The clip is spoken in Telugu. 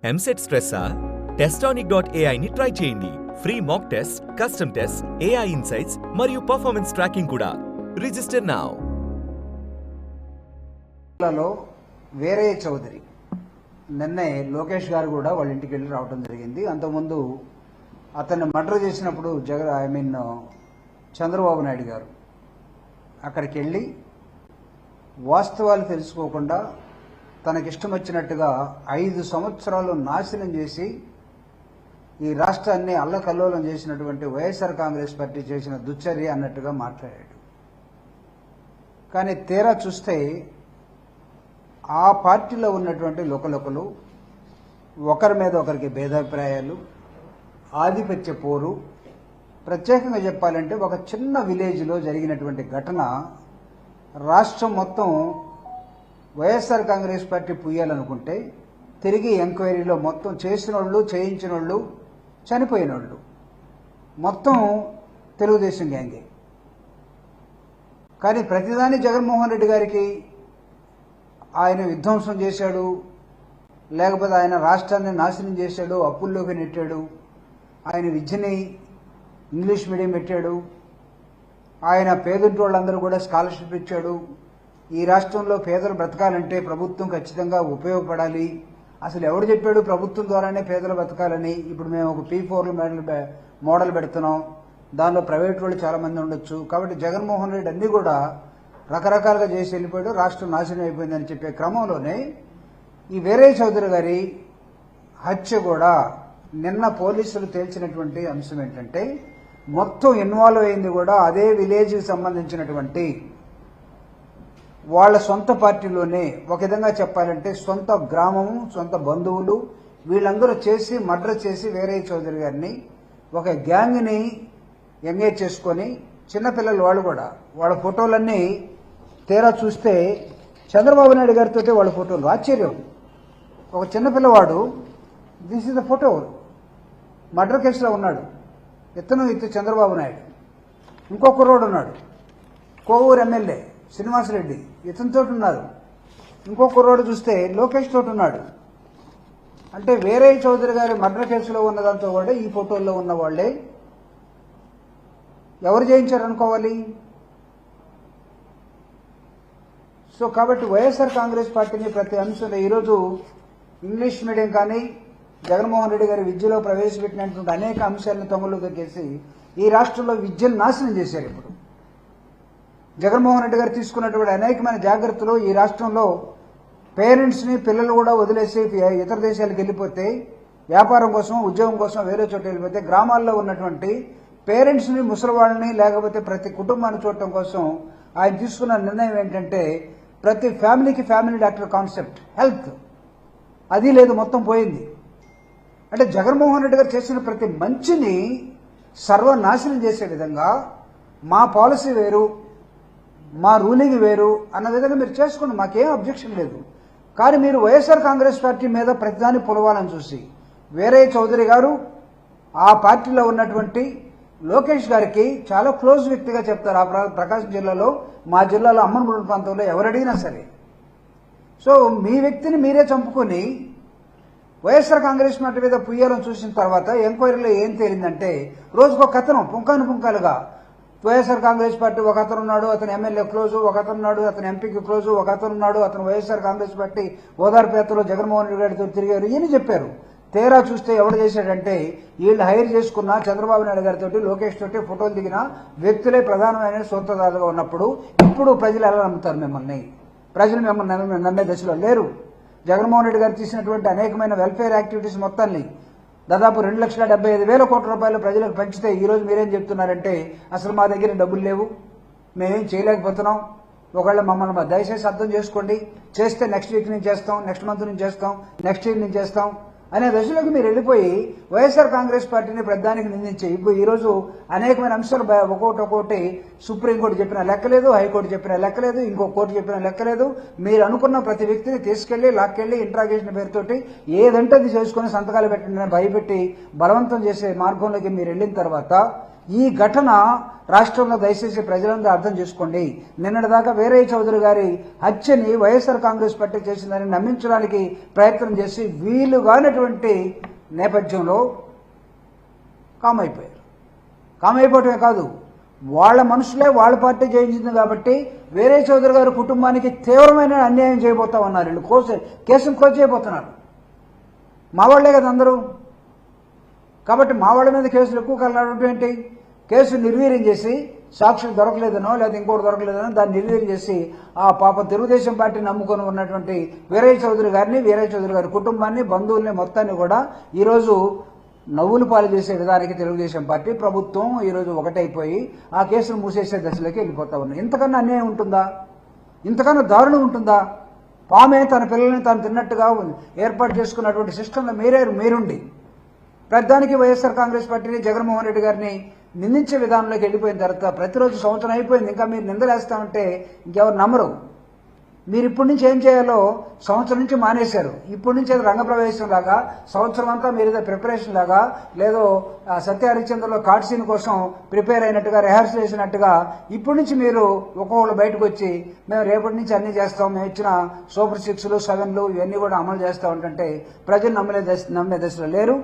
ఎంసెట్ స్ట్రెస్సా? టెస్టానిక్.ai ని ట్రై చేయండి. Free mock test, custom test, AI insights మరియు పర్ఫార్మెన్స్ ట్రాకింగ్ కూడా. Register now. వేరే చౌదరి నిన్నే లోకేష్ గారు కూడా వాళ్ళ ఇంటికి వెళ్ళి రావడం జరిగింది. అంతకుముందు అతన్ని మర్డర్ చేసినప్పుడు చంద్రబాబు నాయుడు గారు అక్కడికి వెళ్ళి వాస్తవాలు తెలుసుకోకుండా తనకిష్టం వచ్చినట్టుగా 5 సంవత్సరాలు నాశనం చేసి ఈ రాష్ట్రాన్ని అల్లకల్లోలం చేసినటువంటి వైఎస్ఆర్ కాంగ్రెస్ పార్టీ చేసిన దుశ్చర్య అన్నట్టుగా మాట్లాడాడు. కానీ తీరా చూస్తే ఆ పార్టీలో ఉన్నటువంటి లోకలోకలు ఒకరి మీద ఒకరికి భేదాభిప్రాయాలు, ఆధిపత్య పోరు, ప్రత్యేకంగా చెప్పాలంటే ఒక చిన్న విలేజ్లో జరిగినటువంటి ఘటన రాష్ట్రం మొత్తం వైఎస్ఆర్ కాంగ్రెస్ పార్టీ పుయ్యాలనుకుంటే తిరిగి ఎంక్వైరీలో మొత్తం చేసిన వాళ్ళు, చేయించిన వాళ్ళు, చనిపోయిన వాళ్ళు మొత్తం తెలుగుదేశం గ్యాంగే. కానీ ప్రతిదాని జగన్మోహన్ రెడ్డి గారికి ఆయన విధ్వంసం చేశాడు, లేకపోతే ఆయన రాష్ట్రాన్ని నాశనం చేశాడు, అప్పుల్లోకి నెట్టాడు, ఆయన విద్యని ఇంగ్లీష్ మీడియం పెట్టాడు, ఆయన పేదింటి వాళ్ళందరూ కూడా స్కాలర్షిప్ ఇచ్చాడు, ఈ రాష్ట్రంలో పేదలు బ్రతకాలంటే ప్రభుత్వం ఖచ్చితంగా ఉపయోగపడాలి, అసలు ఎవడు చెప్పాడు ప్రభుత్వం ద్వారానే పేదలు బ్రతకాలని? ఇప్పుడు మేము ఒక P4 మోడల్ పెడుతున్నాం, దానిలో ప్రైవేట్ వాళ్ళు చాలా మంది ఉండొచ్చు, కాబట్టి జగన్మోహన్ రెడ్డి అన్ని కూడా రకరకాలుగా చేసి వెళ్ళిపోయాడు, రాష్ట్రం నాశనం అయిపోయిందని చెప్పే క్రమంలోనే ఈ వీరే చౌదరి గారి హత్య కూడా నిన్న పోలీసులు తేల్చినటువంటి అంశం ఏంటంటే మొత్తం ఇన్వాల్వ్ అయింది కూడా అదే విలేజ్కి సంబంధించినటువంటి వాళ్ళ సొంత పార్టీలోనే. ఒక విధంగా చెప్పాలంటే సొంత గ్రామము, సొంత బంధువులు వీళ్ళందరూ చేసి మర్డర్ చేసి వీరే చౌదరి గారిని ఒక గ్యాంగ్ని ఎంగేజ్ చేసుకొని చిన్నపిల్లలు వాళ్ళు కూడా వాళ్ళ ఫోటోలన్నీ తీరా చూస్తే చంద్రబాబు నాయుడు గారితో వాళ్ళ ఫోటోలు. ఆశ్చర్యం, ఒక చిన్నపిల్లవాడు this is the photo murder కేసులో ఉన్నాడు, ఇతను చంద్రబాబు నాయుడు. ఇంకో కుర్రోడు ఉన్నాడు, కోవూరు ఎమ్మెల్యే శ్రీనివాసరెడ్డి, ఇతనితో ఉన్నారు. ఇంకో కుర్రోడు చూస్తే లోకేష్ తోటి ఉన్నాడు. అంటే వీరే చౌదరి గారి మర్డర్ కేసులో ఉన్నదంతా కూడా ఈ ఫోటోల్లో ఉన్న వాళ్లే. ఎవరు చేయించారనుకోవాలి? సో కాబట్టి వైఎస్ఆర్ కాంగ్రెస్ పార్టీని ప్రతి అంశంలో ఈరోజు ఇంగ్లీష్ మీడియం కానీ జగన్మోహన్ రెడ్డి గారి విద్యలో ప్రవేశపెట్టినటువంటి అనేక అంశాలను తొంగలు తొక్కేసి ఈ రాష్ట్రంలో విద్యను నాశనం చేశారు. ఇప్పుడు జగన్మోహన్ రెడ్డి గారు తీసుకున్నటువంటి అనేకమైన జాగ్రత్తలు ఈ రాష్ట్రంలో పేరెంట్స్ని పిల్లలు కూడా వదిలేసి ఇతర దేశాలకు వెళ్ళిపోతే వ్యాపారం కోసం, ఉద్యోగం కోసం వేరే చోట వెళ్ళిపోతే గ్రామాల్లో ఉన్నటువంటి పేరెంట్స్ని, ముసలివాళ్ళని, లేకపోతే ప్రతి కుటుంబాన్ని చూడటం కోసం ఆయన తీసుకున్న నిర్ణయం ఏంటంటే ప్రతి ఫ్యామిలీకి ఫ్యామిలీ డాక్టర్ కాన్సెప్ట్, హెల్త్ అది లేదు, మొత్తం పోయింది. అంటే జగన్మోహన్ రెడ్డి గారు చేసిన ప్రతి మంచిని సర్వనాశనం చేసే విధంగా మా పాలసీ వేరు, మా రూలింగ్ వేరు అన్న విధంగా మీరు చేసుకోండి, మాకేం అబ్జెక్షన్ లేదు. కానీ మీరు వైఎస్ఆర్ కాంగ్రెస్ పార్టీ మీద ప్రతిదాన్ని పొలవాలని చూసి వీరే చౌదరి గారు ఆ పార్టీలో ఉన్నటువంటి లోకేష్ గారికి చాలా క్లోజ్ వ్యక్తిగా చెప్తారు. ఆ ప్రకాశం జిల్లాలో, మా జిల్లాలో అమ్మనగూడెం ప్రాంతంలో ఎవరడిగినా సరే. సో మీ వ్యక్తిని మీరే చంపుకొని వైఎస్ఆర్ కాంగ్రెస్ పార్టీ మీద పుయ్యాలను చూసిన తర్వాత ఎంక్వైరీలో ఏం తేలిందంటే రోజుకో కథనం పుంకాలుగా వైఎస్ఆర్ కాంగ్రెస్ పార్టీ ఒక అతను ఉన్నాడు, అతను ఎమ్మెల్యే క్లోజు, ఒక అతను ఉన్నాడు, అతను ఎంపీకి క్లోజు, ఒక అతను ఉన్నాడు, అతను వైఎస్ఆర్ కాంగ్రెస్ పార్టీ ఓదార్పు యాత్రలో జగన్మోహన్ రెడ్డి గారితో తిరిగారు, ఈయన చెప్పారు. తేరా చూస్తే ఎవడు చేశాడంటే వీళ్ళు హైర్ చేసుకున్న చంద్రబాబు నాయుడు గారితో, లోకేష్ తోటి ఫోటోలు దిగిన వ్యక్తులే ప్రధానమైన సొంతదారులుగా ఉన్నప్పుడు ఇప్పుడు ప్రజలు ఎలా నమ్ముతారు మిమ్మల్ని? ప్రజలు మిమ్మల్ని నమ్మే దశలో లేరు. జగన్మోహన్ రెడ్డి గారు తీసినటువంటి అనేకమైన వెల్ఫేర్ యాక్టివిటీస్ మొత్తాన్ని దాదాపు 2,75,000 కోట్ల రూపాయలు ప్రజలకు పంచితే ఈరోజు మీరేం చెప్తున్నారంటే అసలు మా దగ్గర డబ్బులు లేవు, మేమేం చేయలేకపోతున్నాం, ఒకవేళ మమ్మల్ని దయచేసి అర్థం చేసుకోండి, చేస్తే నెక్స్ట్ వీక్ నుంచి చేస్తాం, నెక్స్ట్ మంత్ నుంచి చేస్తాం, నెక్స్ట్ ఇయర్ నుంచి చేస్తాం అనే దశలోకి మీరు వెళ్ళిపోయి వైఎస్ఆర్ కాంగ్రెస్ పార్టీని ప్రధానికి నిందించి ఇప్పుడు ఈరోజు అనేకమైన అంశాలు ఒక్కొక్కటి సుప్రీంకోర్టు చెప్పిన లెక్కలేదు, హైకోర్టు చెప్పిన లెక్కలేదు, ఇంకో కోర్టు చెప్పిన లెక్కలేదు. మీరు అనుకున్న ప్రతి వ్యక్తిని తీసుకెళ్లి లాక్కెళ్లి ఇంట్రాగేషన్ పేరుతోటి ఏదంటే అది చేసుకుని సంతకాలు పెట్టండి భయపెట్టి బలవంతం చేసే మార్గంలోకి మీరు వెళ్ళిన తర్వాత ఈ ఘటన రాష్ట్రంలో దయచేసి ప్రజలందరూ అర్థం చేసుకోండి. నిన్నటిదాకా వీరయ్య చౌదరి గారి హత్యని వైఎస్ఆర్ కాంగ్రెస్ పార్టీ చేసిందని నమ్మించడానికి ప్రయత్నం చేసి వీలు కానటువంటి నేపథ్యంలో కామైపోయారు. కామైపోవటమే కాదు, వాళ్ళ మనుషులే వాళ్ళ పార్టీ జయించింది కాబట్టి వీరయ్య చౌదరి గారి కుటుంబానికి తీవ్రమైన అన్యాయం చేయబోతామన్నారు. వీళ్ళు కేసును క్లోజ్ చేయబోతున్నారు. మా వాళ్లే కదా అందరూ. కాబట్టి మా వాళ్ళ మీద కేసులు ఎక్కువ కలగడం ఏంటి? కేసు నిర్వీర్యం చేసి సాక్షులు దొరకలేదనో లేదా ఇంకోటి దొరకలేదనో దాన్ని నిర్వీర్యం చేసి ఆ పాపం తెలుగుదేశం పార్టీని నమ్ముకొని ఉన్నటువంటి వీరయ్య చౌదరి గారిని, వీరయ్య చౌదరి గారి కుటుంబాన్ని, బంధువుల్ని మొత్తాన్ని కూడా ఈరోజు నవ్వులు పాలు చేసే విధానికి తెలుగుదేశం పార్టీ ప్రభుత్వం ఈరోజు ఒకటైపోయి ఆ కేసును మూసేసే దశలోకి వెళ్ళిపోతా ఉన్నాయి. ఇంతకన్నా అన్యాయం ఉంటుందా? ఇంతకన్నా దారుణం ఉంటుందా? పామే తన పిల్లల్ని తాను తిన్నట్టుగా ఏర్పాటు చేసుకున్నటువంటి సిస్టంలో మీరుండి ప్రధానికి వైఎస్ఆర్ కాంగ్రెస్ పార్టీని, జగన్మోహన్ రెడ్డి గారిని నిందించే విధానంలోకి వెళ్ళిపోయిన తర్వాత ప్రతిరోజు సంవత్సరం అయిపోయింది, ఇంకా మీరు నిందలేస్తామంటే ఇంకెవరు నమ్మరు. మీరు ఇప్పటి నుంచి ఏం చేయాలో సంవత్సరం నుంచి మానేశారు. ఇప్పటి నుంచి ఏదో రంగప్రవేశం లాగా సంవత్సరం అంతా మీరు ఏదో ప్రిపరేషన్ లాగా, లేదో సత్య హరిశ్చంద్రలో కార్డ్ సీన్ కోసం ప్రిపేర్ అయినట్టుగా, రిహార్సల్ చేసినట్టుగా ఇప్పటి నుంచి మీరు ఒక్కొక్కరు బయటకు వచ్చి మేము రేపటి నుంచి అన్ని చేస్తాం, మేము ఇచ్చిన సూపర్ 6లు 7లు ఇవన్నీ కూడా అమలు చేస్తాం అంటే ప్రజలు నమ్మే దశలో లేరు.